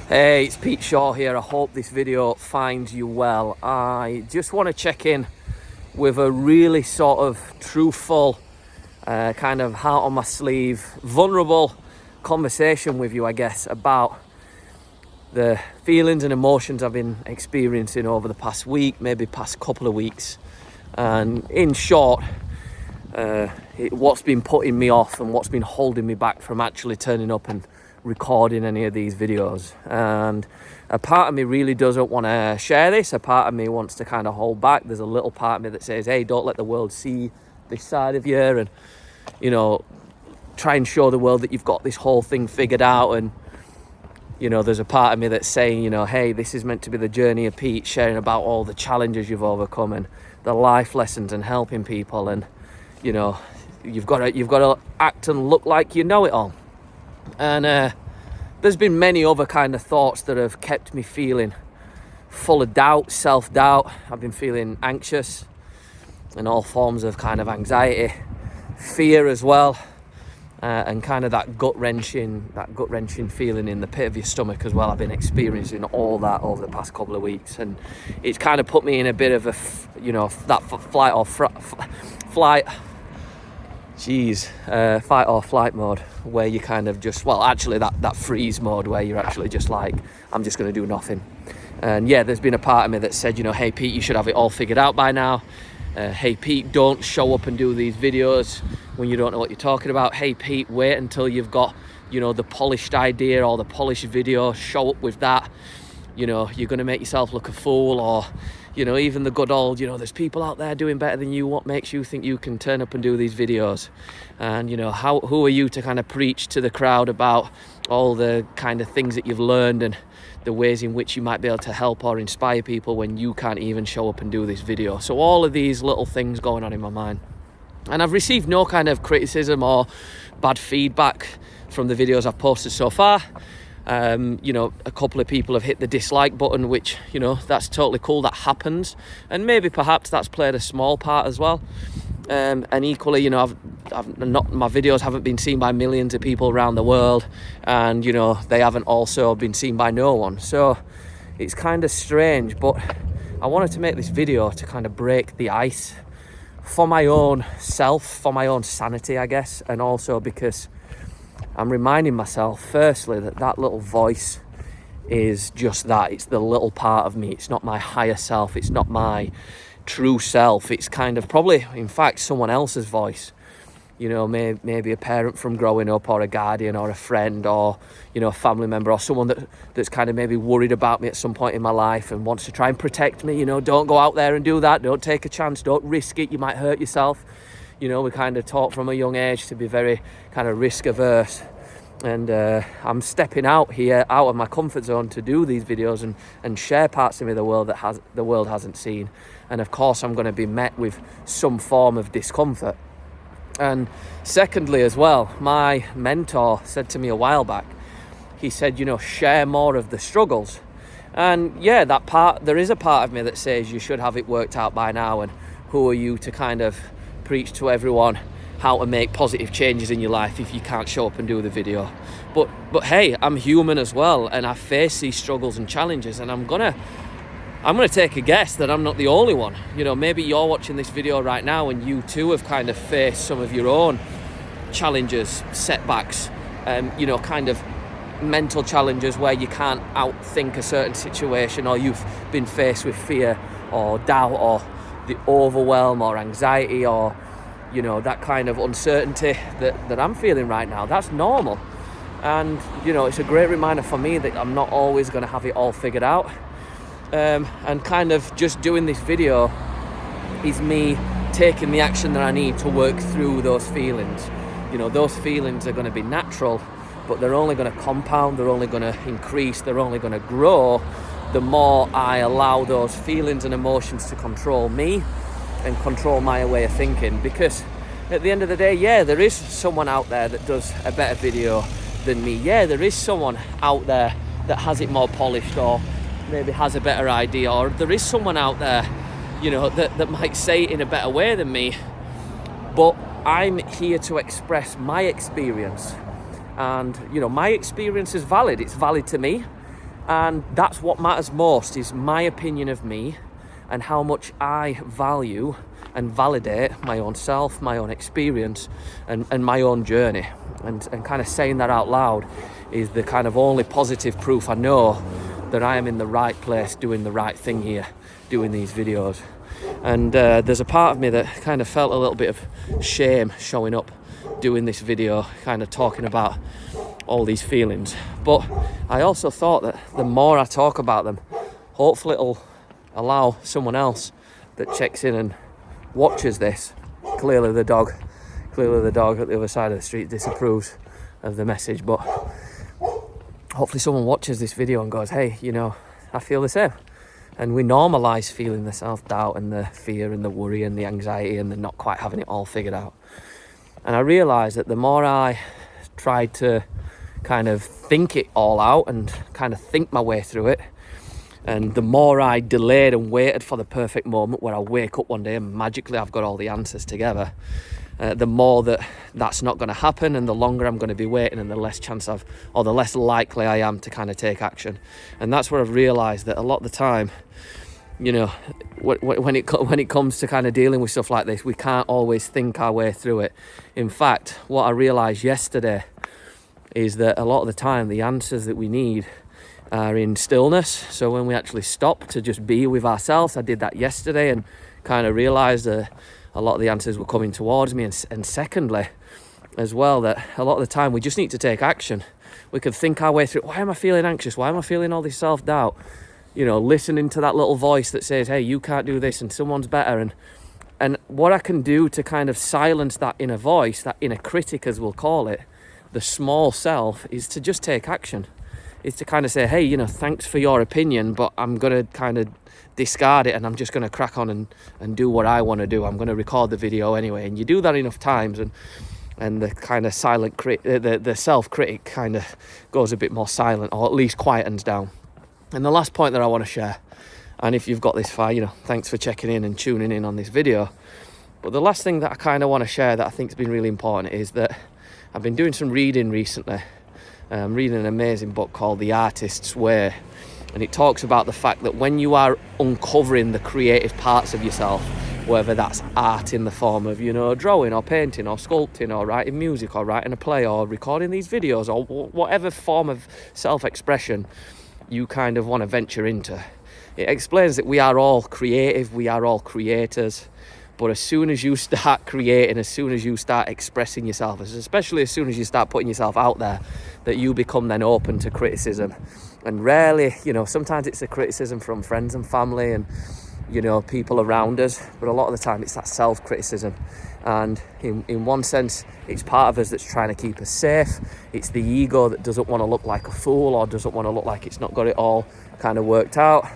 Hey, it's Pete Shaw here. I hope this video finds you well. I just want to check in with a really sort of truthful, kind of heart on my sleeve, vulnerable conversation with you, I guess, about the feelings and emotions I've been experiencing over the past week, maybe past couple of weeks. And in short, what's been putting me off and what's been holding me back from actually turning up and recording any of these videos. And a part of me really doesn't want to share this. A part of me wants to kind of hold back. There's a little part of me that says, hey, don't let the world see this side of you, and try and show the world that you've got this whole thing figured out. And there's a part of me that's saying, hey, this is meant to be the journey of Pete, sharing about all the challenges you've overcome and the life lessons and helping people. And you've got to act and look like you know it all. And there's been many other kind of thoughts that have kept me feeling full of doubt, self-doubt. I've been feeling anxious and all forms of kind of anxiety, fear as well, and kind of that gut-wrenching feeling in the pit of your stomach as well. I've been experiencing all that over the past couple of weeks, and it's kind of put me in a bit of a, fight or flight mode, where you kind of just, that freeze mode where you're actually just like, I'm just going to do nothing. And yeah, there's been a part of me that said, hey Pete, you should have it all figured out by now. Hey Pete, don't show up and do these videos when you don't know what you're talking about. Hey Pete, wait until you've got, the polished idea or the polished video, show up with that. You're going to make yourself look a fool. Or even the good old, there's people out there doing better than you. What makes you think you can turn up and do these videos? And, who are you to kind of preach to the crowd about all the kind of things that you've learned and the ways in which you might be able to help or inspire people when you can't even show up and do this video? So all of these little things going on in my mind. And I've received no kind of criticism or bad feedback from the videos I've posted so far. A couple of people have hit the dislike button, which, that's totally cool. That happens. And maybe perhaps that's played a small part as well. And equally, my videos haven't been seen by millions of people around the world. And, they haven't also been seen by no one. So it's kind of strange, but I wanted to make this video to kind of break the ice for my own self, for my own sanity, I guess. And also because I'm reminding myself, firstly, that little voice is just that. It's the little part of me. It's not my higher self. It's not my true self. It's kind of probably, in fact, someone else's voice. Maybe a parent from growing up, or a guardian, or a friend, or, a family member, or someone that's kind of maybe worried about me at some point in my life and wants to try and protect me. Don't go out there and do that. Don't take a chance. Don't risk it. You might hurt yourself. We kind of taught from a young age to be very kind of risk averse. And I'm stepping out of my comfort zone to do these videos and share parts of me the world hasn't seen. And of course, I'm going to be met with some form of discomfort. And secondly as well, my mentor said to me a while back, he said, share more of the struggles. And yeah, there is a part of me that says you should have it worked out by now. And who are you to kind of preach to everyone how to make positive changes in your life if you can't show up and do the video? But hey, I'm human as well, and I face these struggles and challenges, and I'm gonna take a guess that I'm not the only one. Maybe you're watching this video right now and you too have kind of faced some of your own challenges, setbacks, kind of mental challenges where you can't outthink a certain situation, or you've been faced with fear or doubt or the overwhelm or anxiety or that kind of uncertainty that I'm feeling right now. That's normal. And it's a great reminder for me that I'm not always going to have it all figured out. And kind of just doing this video is me taking the action that I need to work through those feelings. Those feelings are going to be natural, but they're only going to compound, they're only going to increase, they're only going to grow the more I allow those feelings and emotions to control me and control my way of thinking. Because at the end of the day, yeah, there is someone out there that does a better video than me. Yeah, there is someone out there that has it more polished, or maybe has a better idea, or there is someone out there, that might say it in a better way than me. But I'm here to express my experience. And, my experience is valid. It's valid to me. And that's what matters most, is my opinion of me and how much I value and validate my own self, my own experience, and my own journey. And kind of saying that out loud is the kind of only positive proof I know that I am in the right place, doing the right thing here, doing these videos. And there's a part of me that kind of felt a little bit of shame showing up, doing this video, kind of talking about all these feelings. But I also thought that the more I talk about them, hopefully it'll allow someone else that checks in and watches this. Clearly the dog at the other side of the street disapproves of the message, but hopefully someone watches this video and goes, hey, you know, I feel the same. And we normalise feeling the self-doubt and the fear and the worry and the anxiety and the not quite having it all figured out. And I realised that the more I tried to kind of think it all out and kind of think my way through it, and the more I delayed and waited for the perfect moment where I wake up one day and magically I've got all the answers together, the more that's not going to happen, and the longer I'm going to be waiting, and the less the less likely I am to kind of take action. And that's where I've realised that a lot of the time, you know, when it comes to kind of dealing with stuff like this, we can't always think our way through it. In fact, what I realised yesterday is that a lot of the time the answers that we need are in stillness. So when we actually stop to just be with ourselves, I did that yesterday and kind of realised that a lot of the answers were coming towards me. And secondly, as well, that a lot of the time we just need to take action. We could think our way through, why am I feeling anxious? Why am I feeling all this self-doubt? You know, listening to that little voice that says, hey, you can't do this and someone's better. And what I can do to kind of silence that inner voice, that inner critic as we'll call it, the small self, is to just take action. Is to kind of say, hey, you know, thanks for your opinion, but I'm going to kind of discard it and I'm just going to crack on and do what I want to do. I'm going to record the video anyway. And you do that enough times and the kind of the self-critic kind of goes a bit more silent, or at least quietens down. And the last point that I want to share, and if you've got this far, you know, thanks for checking in and tuning in on this video. But the last thing that I kind of want to share that I think has been really important is that I've been doing some reading recently. I'm reading an amazing book called The Artist's Way, and it talks about the fact that when you are uncovering the creative parts of yourself, whether that's art in the form of, you know, drawing or painting or sculpting or writing music or writing a play or recording these videos or whatever form of self-expression you kind of want to venture into, it explains that we are all creative, we are all creators. But as soon as you start creating, as soon as you start expressing yourself, especially as soon as you start putting yourself out there, that you become then open to criticism. And rarely, you know, sometimes it's a criticism from friends and family and, you know, people around us. But a lot of the time it's that self-criticism. And in one sense, it's part of us that's trying to keep us safe. It's the ego that doesn't want to look like a fool or doesn't want to look like it's not got it all kind of worked out.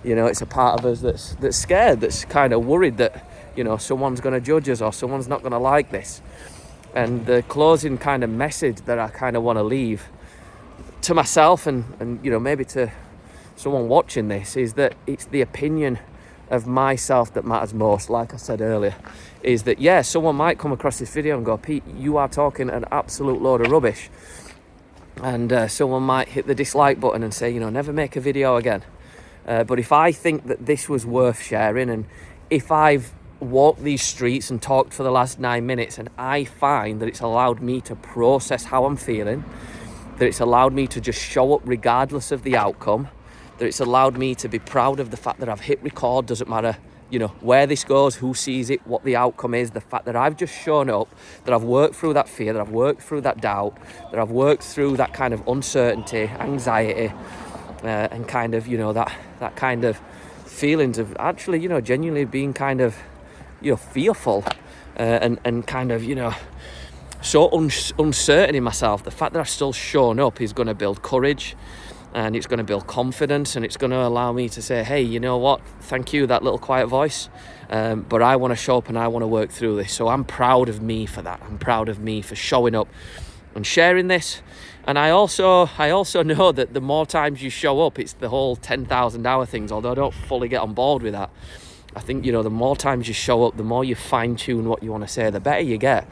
You know, it's a part of us that's scared, that's kind of worried that, you know, someone's going to judge us or someone's not going to like this. And the closing kind of message that I kind of want to leave to myself and you know, maybe to someone watching this is that it's the opinion of myself that matters most. Like I said earlier, is that, yeah, someone might come across this video and go, Pete, you are talking an absolute load of rubbish. And someone might hit the dislike button and say, you know, never make a video again. But if I think that this was worth sharing, and if I've walked these streets and talked for the last 9 minutes and I find that it's allowed me to process how I'm feeling, that it's allowed me to just show up regardless of the outcome, that it's allowed me to be proud of the fact that I've hit record, doesn't matter, you know, where this goes, who sees it, what the outcome is, the fact that I've just shown up, that I've worked through that fear, that I've worked through that doubt, that I've worked through that kind of uncertainty, anxiety, and kind of, you know, that kind of feelings of actually, you know, genuinely being kind of, you know, fearful and kind of, you know, so uncertain in myself. The fact that I've still shown up is going to build courage, and it's going to build confidence, and it's going to allow me to say, hey, you know what, thank you, that little quiet voice, but I want to show up and I want to work through this. So I'm proud of me for that. I'm proud of me for showing up and sharing this. And I also know that the more times you show up, it's the whole 10,000 hour things, although I don't fully get on board with that. I think, you know, the more times you show up, the more you fine tune what you want to say, the better you get.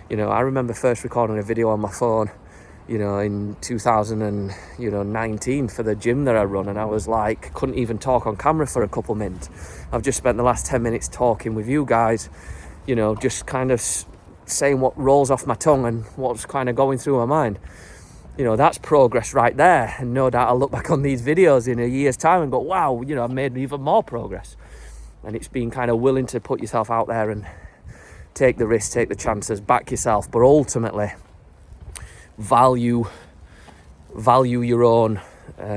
You know, I remember first recording a video on my phone in 2019 for the gym that I run, and I was like, couldn't even talk on camera for a couple minutes. I've just spent the last 10 minutes talking with you guys, just kind of saying what rolls off my tongue and what's kind of going through my mind. That's progress right there. And no doubt I'll look back on these videos in a year's time and go, wow, I've made even more progress. And it's being kind of willing to put yourself out there and take the risks, take the chances, back yourself, but ultimately value your own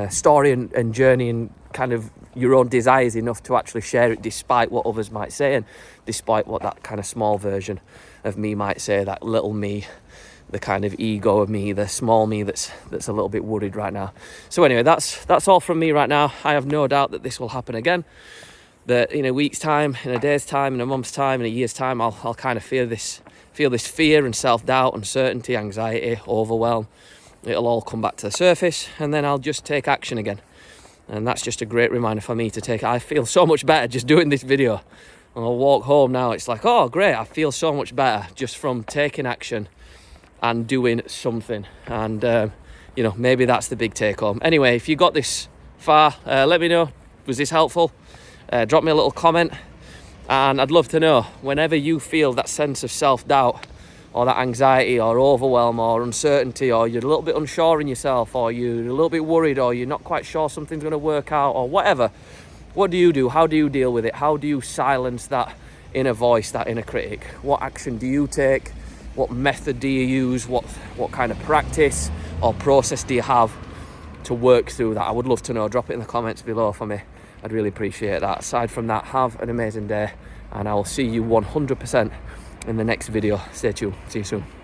story and journey and kind of your own desires enough to actually share it, despite what others might say and despite what that kind of small version of me might say, that little me, the kind of ego of me, the small me that's a little bit worried right now. So anyway, that's all from me right now. I have no doubt that this will happen again, that in a week's time, in a day's time, in a month's time, in a year's time, I'll kind of feel this fear and self-doubt, uncertainty, anxiety, overwhelm. It'll all come back to the surface, and then I'll just take action again. And that's just a great reminder for me to take. I feel so much better just doing this video. And I'll walk home now, it's like, oh great, I feel so much better just from taking action and doing something. And maybe that's the big take home. Anyway, if you got this far, let me know, was this helpful? Drop me a little comment, and I'd love to know, whenever you feel that sense of self-doubt or that anxiety or overwhelm or uncertainty, or you're a little bit unsure in yourself, or you're a little bit worried, or you're not quite sure something's going to work out, or whatever, what do you do? How do you deal with it? How do you silence that inner voice, that inner critic? What action do you take? What method do you use? What kind of practice or process do you have to work through that? I would love to know. Drop it in the comments below for me. I'd really appreciate that. Aside from that, have an amazing day, and I will see you 100% in the next video. Stay tuned. See you soon.